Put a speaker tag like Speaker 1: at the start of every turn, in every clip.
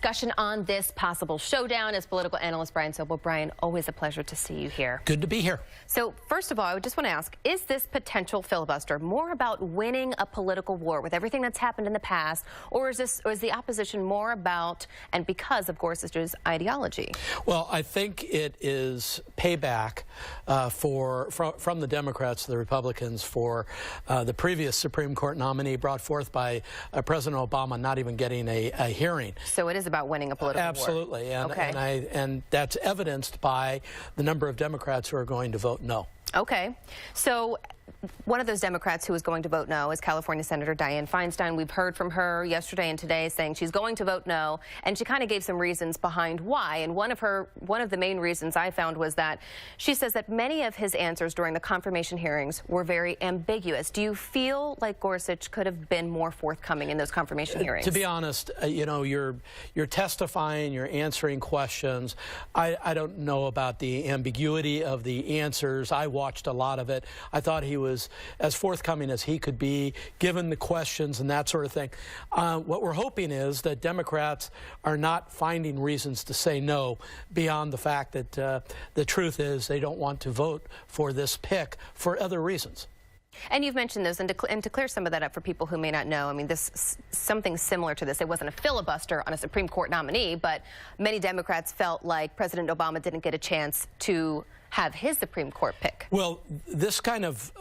Speaker 1: Discussion on this possible showdown as political analyst Brian Sobel. Brian, always a pleasure to see you here.
Speaker 2: Good to be here.
Speaker 1: So first of all, I just want to ask, is this potential filibuster more about winning a political war with everything that's happened in the past, or is the opposition more about and because of Gorsuch's ideology?
Speaker 2: Well, I think it is payback from the Democrats to the Republicans for the previous Supreme Court nominee brought forth by President Obama not even getting a hearing.
Speaker 1: So it is about winning a political war.
Speaker 2: Absolutely, and,
Speaker 1: okay.
Speaker 2: and that's evidenced by the number of Democrats who are going to vote no.
Speaker 1: Okay, so one of those Democrats who is going to vote no is California Senator Dianne Feinstein. We've heard from her yesterday and today saying she's going to vote no, and she kind of gave some reasons behind why. And one of the main reasons I found was that she says that many of his answers during the confirmation hearings were very ambiguous. Do you feel like Gorsuch could have been more forthcoming in those confirmation hearings?
Speaker 2: To be honest, you know, you're testifying, you're answering questions. I don't know about the ambiguity of the answers. I watched a lot of it. I thought he was as forthcoming as he could be, given the questions and that sort of thing. What we're hoping is that Democrats are not finding reasons to say no beyond the fact that the truth is they don't want to vote for this pick for other reasons.
Speaker 1: And you've mentioned those, and to clear some of that up for people who may not know, I mean, this something similar to this. It wasn't a filibuster on a Supreme Court nominee, but many Democrats felt like President Obama didn't get a chance to have his Supreme Court pick.
Speaker 2: Well, this kind of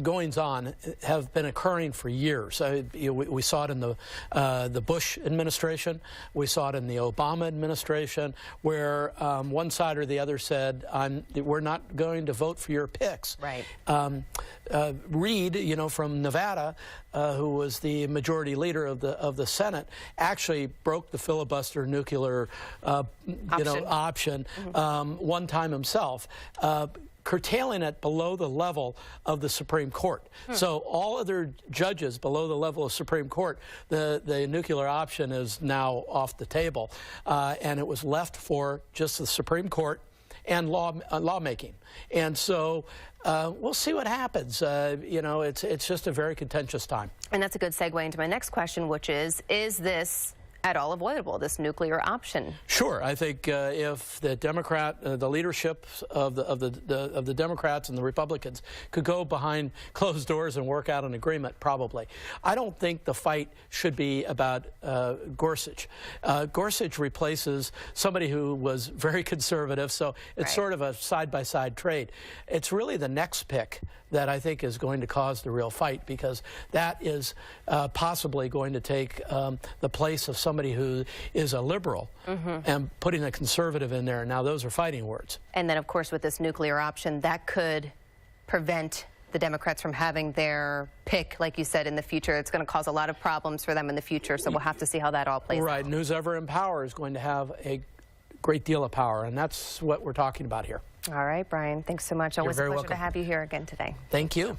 Speaker 2: goings-on have been occurring for years. We saw it in the Bush administration. We saw it in the Obama administration, where one side or the other said, we're not going to vote for your picks.
Speaker 1: Right.
Speaker 2: Reid, you know, from Nevada, who was the majority leader of the Senate, actually broke the filibuster nuclear option one time himself, curtailing it below the level of the Supreme Court. So all other judges below the level of Supreme Court, the nuclear option is now off the table, and it was left for just the Supreme Court and lawmaking. And so we'll see what happens. You know, it's just a very contentious time.
Speaker 1: And that's a good segue into my next question, which is this at all avoidable, this nuclear option?
Speaker 2: Sure. I think if the the leadership of the Democrats and the Republicans could go behind closed doors and work out an agreement, probably. I don't think the fight should be about Gorsuch. Gorsuch replaces somebody who was very conservative, so it's sort of a side-by-side trade. It's really the next pick that I think is going to cause the real fight, because that is possibly going to take the place of somebody who is a liberal and putting a conservative in there. Now, those are fighting words. And
Speaker 1: then, of course, with this nuclear option, that could prevent the Democrats from having their pick, like you said, in the future. It's going to cause a lot of problems for them in the future, so we'll have to see how that all plays out.
Speaker 2: Right, and who's ever in power is going to have a great deal of power, and that's what we're talking about here.
Speaker 1: All right, Brian, thanks so much. Always a pleasure to have you here again today.
Speaker 2: Thank you.